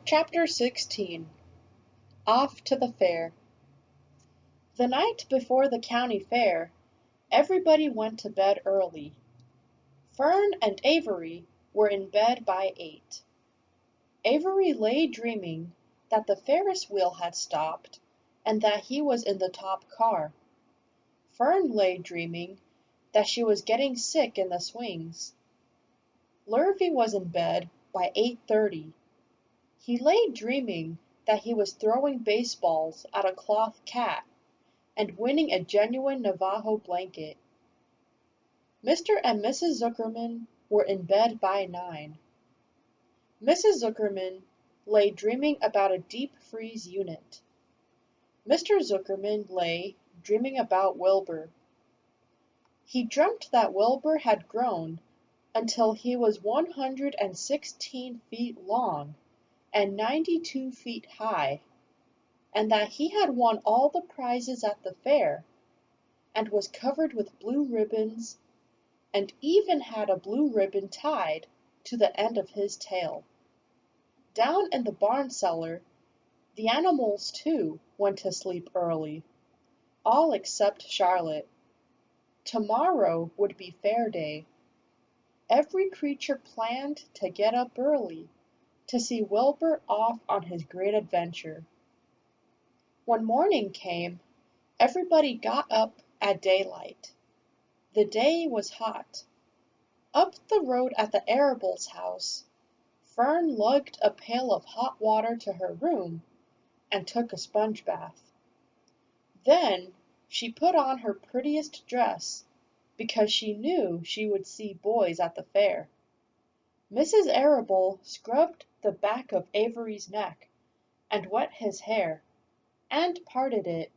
Chapter 16. Off to the Fair. The night before the county fair, everybody went to bed early. Fern and Avery were in bed by 8. Avery lay dreaming that the Ferris wheel had stopped and that he was in the top car. Fern lay dreaming that she was getting sick in the swings. Lurvy was in bed by 8:30. He lay dreaming that he was throwing baseballs at a cloth cat and winning a genuine Navajo blanket. Mr. and Mrs. Zuckerman were in bed by 9. Mrs. Zuckerman lay dreaming about a deep freeze unit. Mr. Zuckerman lay dreaming about Wilbur. He dreamt that Wilbur had grown until he was 116 feet long and 92 feet high, and that he had won all the prizes at the fair, and was covered with blue ribbons, and even had a blue ribbon tied to the end of his tail. Down in the barn cellar, the animals too went to sleep early, all except Charlotte. Tomorrow would be fair day. Every creature planned to get up early to see Wilbur off on his great adventure. When morning came, everybody got up at daylight. The day was hot. Up the road at the Arables' house, Fern lugged a pail of hot water to her room and took a sponge bath. Then she put on her prettiest dress, because she knew she would see boys at the fair. Mrs. Arable scrubbed the back of Avery's neck, and wet his hair, and parted it,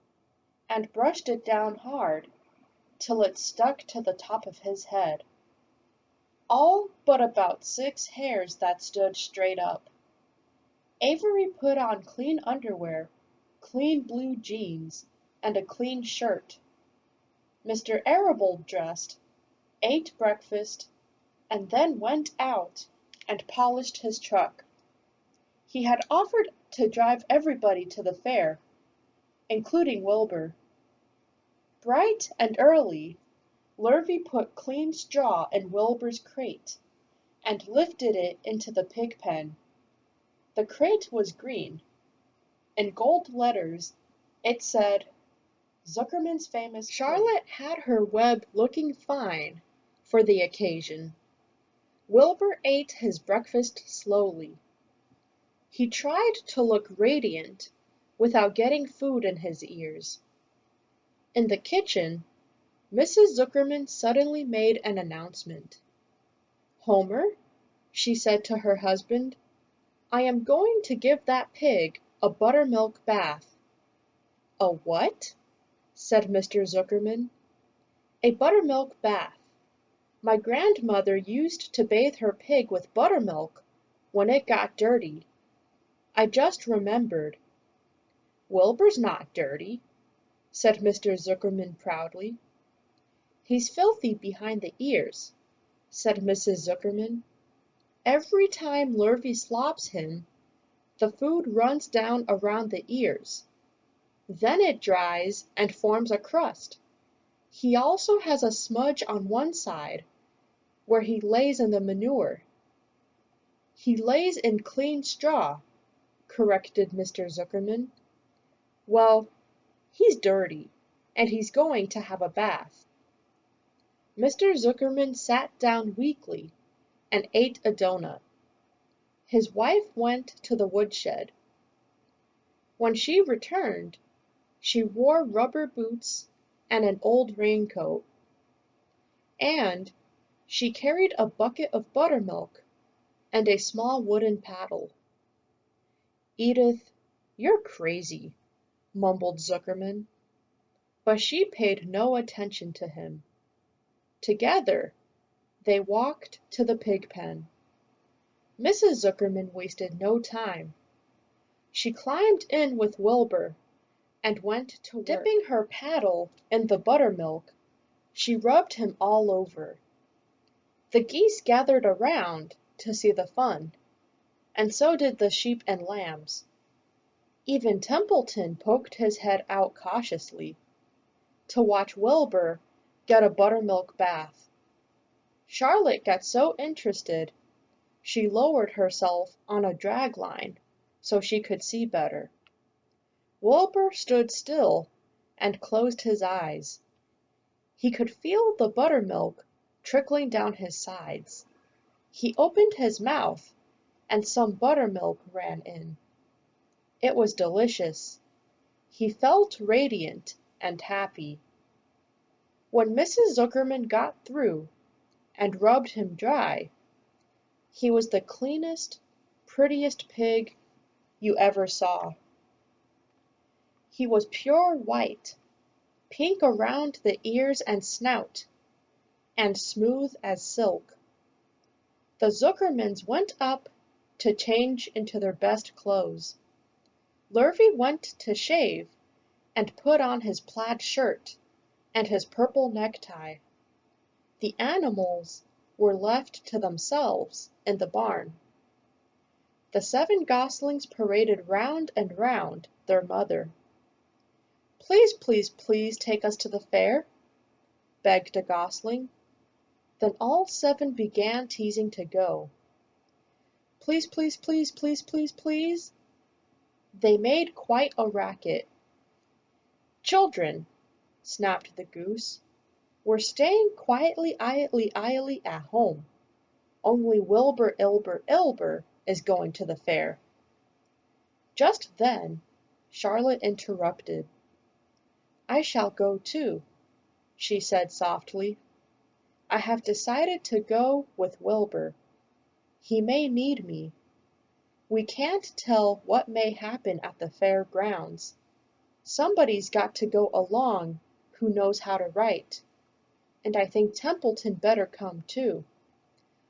and brushed it down hard, till it stuck to the top of his head. All but about 6 hairs that stood straight up. Avery put on clean underwear, clean blue jeans, and a clean shirt. Mr. Arable dressed, ate breakfast, and then went out and polished his truck. He had offered to drive everybody to the fair, including Wilbur. Bright and early, Lurvy put clean straw in Wilbur's crate, and lifted it into the pig pen. The crate was green. In gold letters, it said, Zuckerman's famous. Charlotte had her web looking fine for the occasion. Wilbur ate his breakfast slowly. He tried to look radiant without getting food in his ears. In the kitchen, Mrs. Zuckerman suddenly made an announcement. Homer, she said to her husband, I am going to give that pig a buttermilk bath. A what? Said Mr. Zuckerman. A buttermilk bath. My grandmother used to bathe her pig with buttermilk when it got dirty. I just remembered. Wilbur's not dirty, said Mr. Zuckerman proudly. He's filthy behind the ears, said Mrs. Zuckerman. Every time Lurvy slops him, the food runs down around the ears. Then it dries and forms a crust. He also has a smudge on one side, where he lays in the manure. He lays in clean straw, corrected Mr. Zuckerman. Well, he's dirty, and he's going to have a bath. Mr. Zuckerman sat down weakly and ate a doughnut. His wife went to the woodshed. When she returned, she wore rubber boots and an old raincoat. And she carried a bucket of buttermilk and a small wooden paddle. Edith, you're crazy, mumbled Zuckerman. But she paid no attention to him. Together, they walked to the pig pen. Mrs. Zuckerman wasted no time. She climbed in with Wilbur and went to work. Dipping her paddle in the buttermilk, she rubbed him all over. The geese gathered around to see the fun. and so did the sheep and lambs. Even Templeton poked his head out cautiously to watch Wilbur get a buttermilk bath. Charlotte got so interested she lowered herself on a drag line so she could see better. Wilbur stood still and closed his eyes. He could feel the buttermilk trickling down his sides. He opened his mouth and some buttermilk ran in. It was delicious. He felt radiant and happy. When Mrs. Zuckerman got through and rubbed him dry, he was the cleanest, prettiest pig you ever saw. He was pure white, pink around the ears and snout, and smooth as silk. The Zuckermans went up to change into their best clothes. Lurvy went to shave and put on his plaid shirt and his purple necktie. The animals were left to themselves in the barn. The 7 goslings paraded round and round their mother. "Please, please, please take us to the fair," begged a gosling. Then all 7 began teasing to go. "Please, please, please, please, please, please." They made quite a racket. "Children," snapped the goose, "we're staying quietly at home. Only Wilbur Ilber is going to the fair." Just then Charlotte interrupted. "I shall go too," she said softly. "I have decided to go with Wilbur. He may need me. We can't tell what may happen at the fair grounds. Somebody's got to go along who knows how to write, and I think Templeton better come too.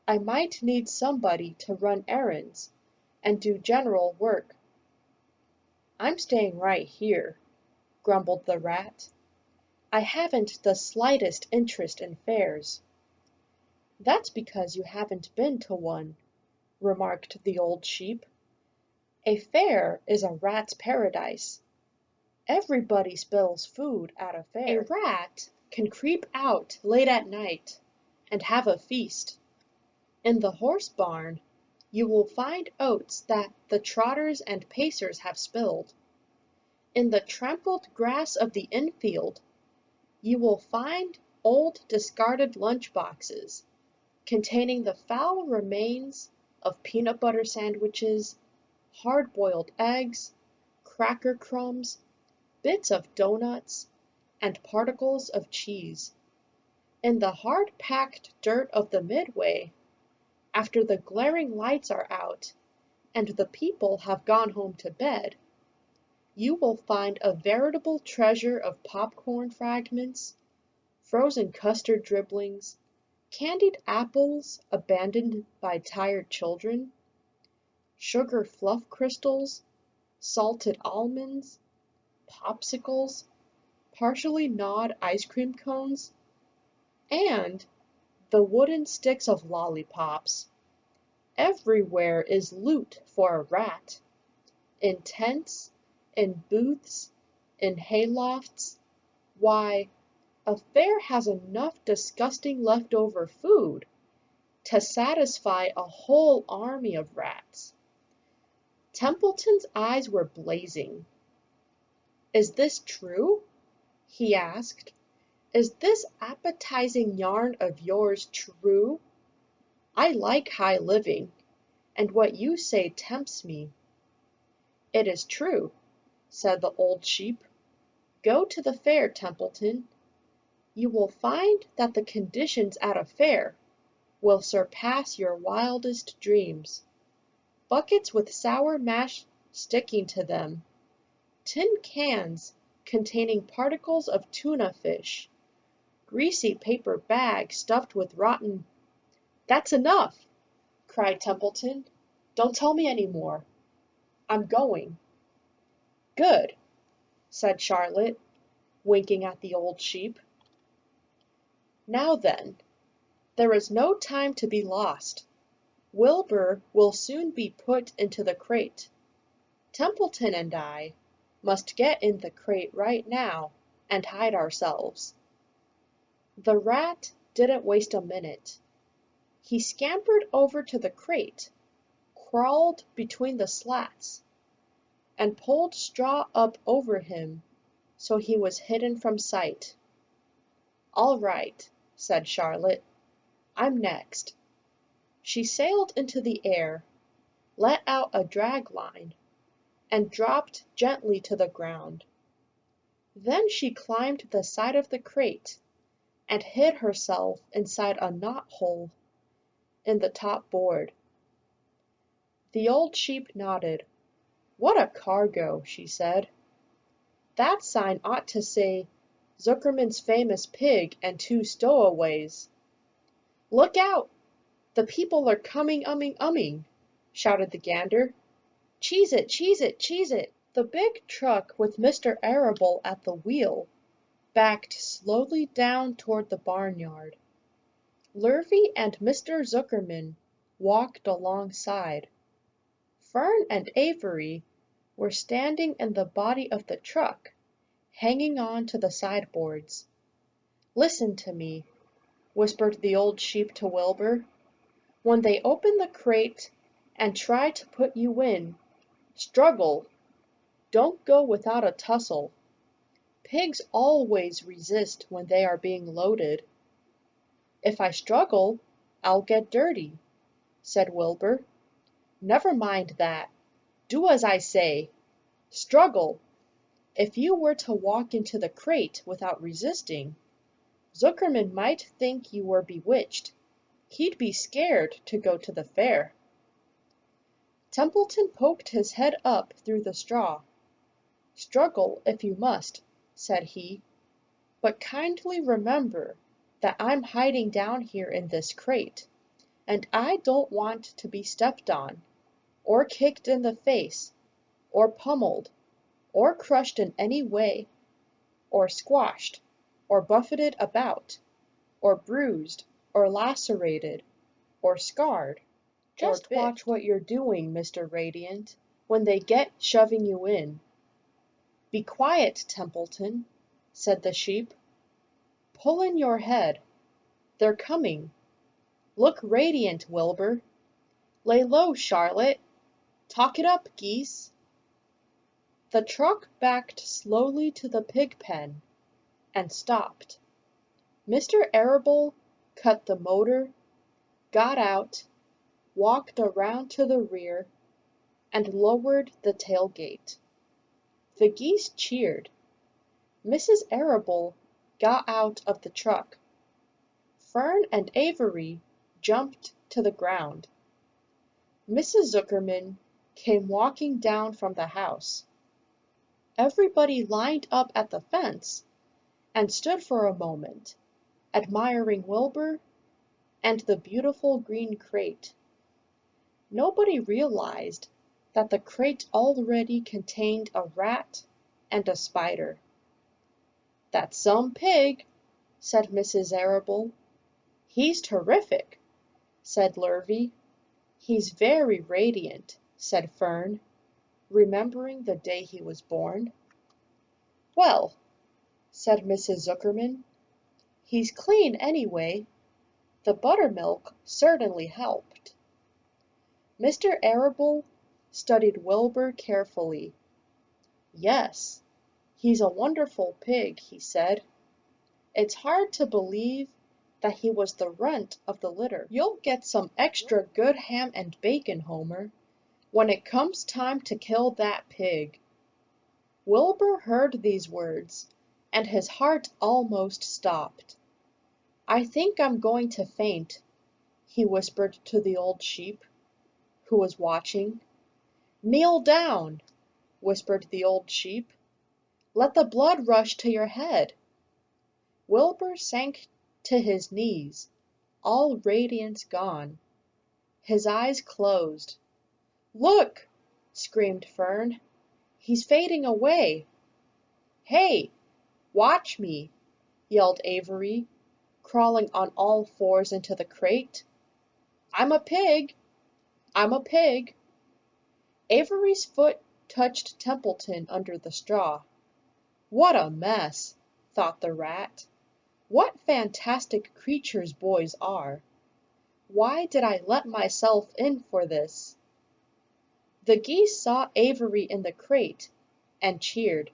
I might need somebody to run errands and do general work." "I'm staying right here," grumbled the rat. "I haven't the slightest interest in fairs." "That's because you haven't been to one," remarked the old sheep. "A fair is a rat's paradise. Everybody spills food at a fair. A rat can creep out late at night and have a feast. In the horse barn you will find oats that the trotters and pacers have spilled. In the trampled grass of the infield you will find old discarded lunch boxes containing the foul remains of peanut butter sandwiches, hard-boiled eggs, cracker crumbs, bits of doughnuts, and particles of cheese. In the hard-packed dirt of the midway, after the glaring lights are out and the people have gone home to bed, you will find a veritable treasure of popcorn fragments, frozen custard dribblings, candied apples abandoned by tired children, sugar fluff crystals, salted almonds, popsicles, partially gnawed ice cream cones, and the wooden sticks of lollipops. Everywhere is loot for a rat. In tents, in booths, in haylofts. Why, a fair has enough disgusting leftover food to satisfy a whole army of rats. Templeton's eyes were blazing. "Is this true?" he asked. "Is this appetizing yarn of yours true? I like high living, and what you say tempts me." "It is true," said the old sheep. "Go to the fair, Templeton. You will find that the conditions at a fair will surpass your wildest dreams. Buckets with sour mash sticking to them, tin cans containing particles of tuna fish, greasy paper bags stuffed with rotten—" "That's enough!" cried Templeton. "Don't tell me any more. I'm going." "Good," said Charlotte, winking at the old sheep. "Now then, there is no time to be lost. Wilbur will soon be put into the crate. Templeton and I must get in the crate right now and hide ourselves." The rat didn't waste a minute. He scampered over to the crate, crawled between the slats, and pulled straw up over him so he was hidden from sight. "All right," said Charlotte. "I'm next." She sailed into the air, let out a drag line, and dropped gently to the ground. Then she climbed the side of the crate and hid herself inside a knot hole in the top board. The old sheep nodded. "What a cargo!" she said. "That sign ought to say, 'Zuckerman's famous pig and 2 stowaways.'" "Look out! The people are coming umming," shouted the gander. "Cheese it, cheese it, cheese it!" The big truck with Mr. Arable at the wheel backed slowly down toward the barnyard. Lurvy and Mr. Zuckerman walked alongside. Fern and Avery were standing in the body of the truck, hanging on to the sideboards. "Listen to me," whispered the old sheep to Wilbur. "When they open the crate and try to put you in, struggle. Don't go without a tussle. Pigs always resist when they are being loaded." "If I struggle, I'll get dirty," said Wilbur. "Never mind that. Do as I say. Struggle. If you were to walk into the crate without resisting, Zuckerman might think you were bewitched. He'd be scared to go to the fair." Templeton poked his head up through the straw. "Struggle if you must," said he, "but kindly remember that I'm hiding down here in this crate, and I don't want to be stepped on, or kicked in the face, or pummeled, or crushed in any way, or squashed, or buffeted about, or bruised, or lacerated, or scarred. Just watch what you're doing, Mr. Radiant, when they get shoving you in." "Be quiet, Templeton," said the sheep. "Pull in your head. They're coming. Look radiant, Wilbur. Lay low, Charlotte. Talk it up, geese." The truck backed slowly to the pig pen and stopped. Mr. Arable cut the motor, got out, walked around to the rear, and lowered the tailgate. The geese cheered. Mrs. Arable got out of the truck. Fern and Avery jumped to the ground. Mrs. Zuckerman came walking down from the house. Everybody lined up at the fence and stood for a moment, admiring Wilbur and the beautiful green crate. Nobody realized that the crate already contained a rat and a spider. "That's some pig," said Mrs. Arable. "He's terrific," said Lurvy. "He's very radiant," said Fern, remembering the day he was born. "Well," said Mrs. Zuckerman, "he's clean anyway. The buttermilk certainly helped." Mr. Arable studied Wilbur carefully. "Yes, he's a wonderful pig," he said. "It's hard to believe that he was the runt of the litter. You'll get some extra good ham and bacon, Homer, when it comes time to kill that pig." Wilbur heard these words, and his heart almost stopped. "I think I'm going to faint," he whispered to the old sheep, who was watching. "Kneel down," whispered the old sheep. "Let the blood rush to your head." Wilbur sank to his knees, all radiance gone. His eyes closed. "Look!" screamed Fern. "He's fading away." "Hey! Watch me!" yelled Avery, crawling on all fours into the crate. "I'm a pig!" I'm a pig. Avery's foot touched Templeton under the straw. What a mess, thought the rat. What fantastic creatures boys are. Why did I let myself in for this? The geese saw Avery in the crate and cheered.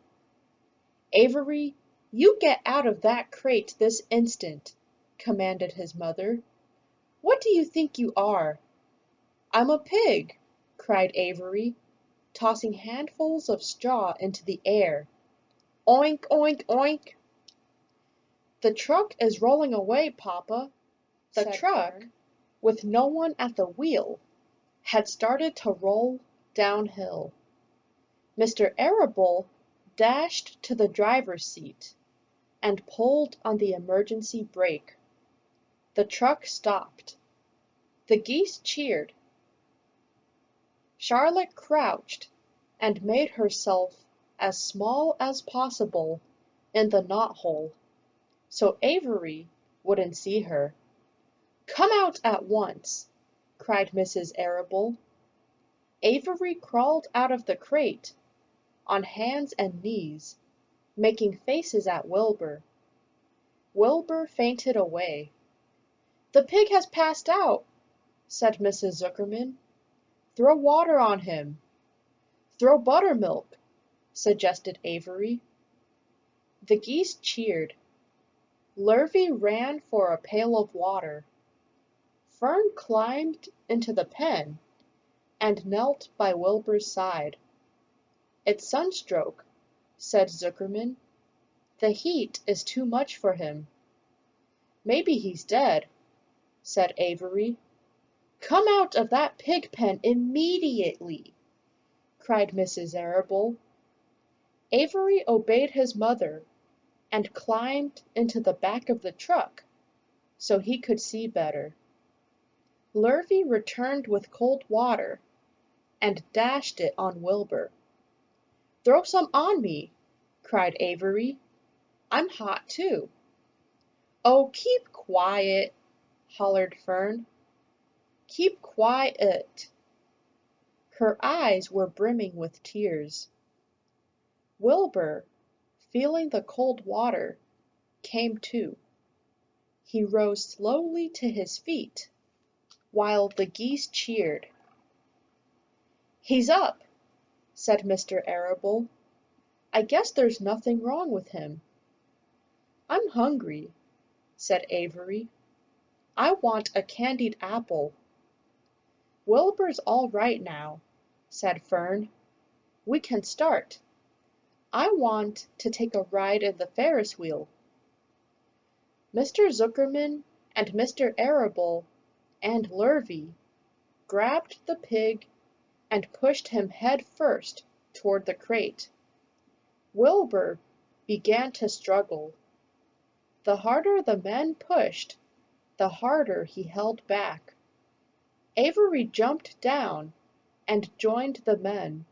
Avery, you get out of that crate this instant, commanded his mother. What do you think you are? I'm a pig, cried Avery, tossing handfuls of straw into the air. Oink, oink, oink. The truck is rolling away, Papa. The truck, with no one at the wheel, had started to roll downhill. Mr. Arable dashed to the driver's seat and pulled on the emergency brake. The truck stopped. The geese cheered. Charlotte crouched and made herself as small as possible in the knothole, so Avery wouldn't see her. "Come out at once!" cried Mrs. Arable. Avery crawled out of the crate, on hands and knees, making faces at Wilbur. Wilbur fainted away. "The pig has passed out," said Mrs. Zuckerman. "Throw water on him." "Throw buttermilk," suggested Avery. The geese cheered. Lurvy ran for a pail of water. Fern climbed into the pen and knelt by Wilbur's side. "It's sunstroke," said Zuckerman. "The heat is too much for him." "Maybe he's dead," said Avery. "Come out of that pig pen immediately!" cried Mrs. Arable. Avery obeyed his mother and climbed into the back of the truck so he could see better. Lurvy returned with cold water and dashed it on Wilbur. "Throw some on me," cried Avery. "I'm hot too." "Oh, keep quiet," hollered Fern. "Keep quiet." Her eyes were brimming with tears. Wilbur, feeling the cold water, came to. He rose slowly to his feet, while the geese cheered. "He's up," said Mr. Arable. "I guess there's nothing wrong with him." "I'm hungry," said Avery. "I want a candied apple." "Wilbur's all right now," said Fern. "We can start. I want to take a ride in the Ferris wheel." Mr. Zuckerman and Mr. Arable and Lurvy grabbed the pig and pushed him head first toward the crate. Wilbur began to struggle. The harder the men pushed, the harder he held back. Avery jumped down and joined the men.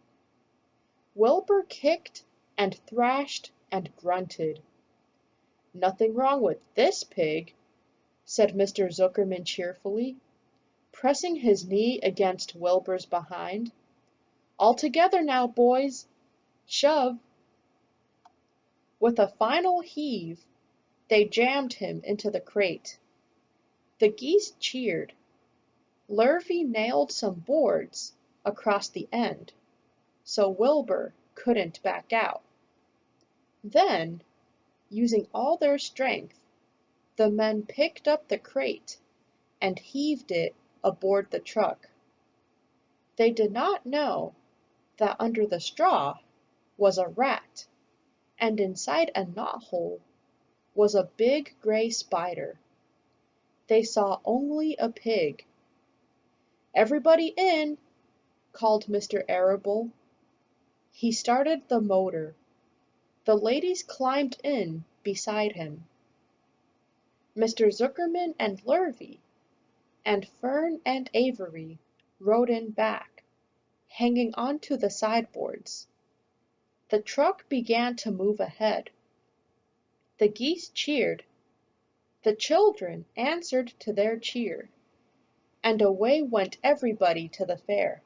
Wilbur kicked and thrashed and grunted. "Nothing wrong with this pig," said Mr. Zuckerman cheerfully, pressing his knee against Wilbur's behind. "All together now, boys. Shove." With a final heave, they jammed him into the crate. The geese cheered. Lurvy nailed some boards across the end, so Wilbur couldn't back out. Then, using all their strength, the men picked up the crate and heaved it aboard the truck. They did not know that under the straw was a rat, and inside a knothole was a big gray spider. They saw only a pig. "Everybody in!" called Mr. Arable. He started the motor. The ladies climbed in beside him. Mr. Zuckerman and Lurvy and Fern and Avery rode in back, hanging onto the sideboards. The truck began to move ahead. The geese cheered. The children answered to their cheer, and away went everybody to the fair.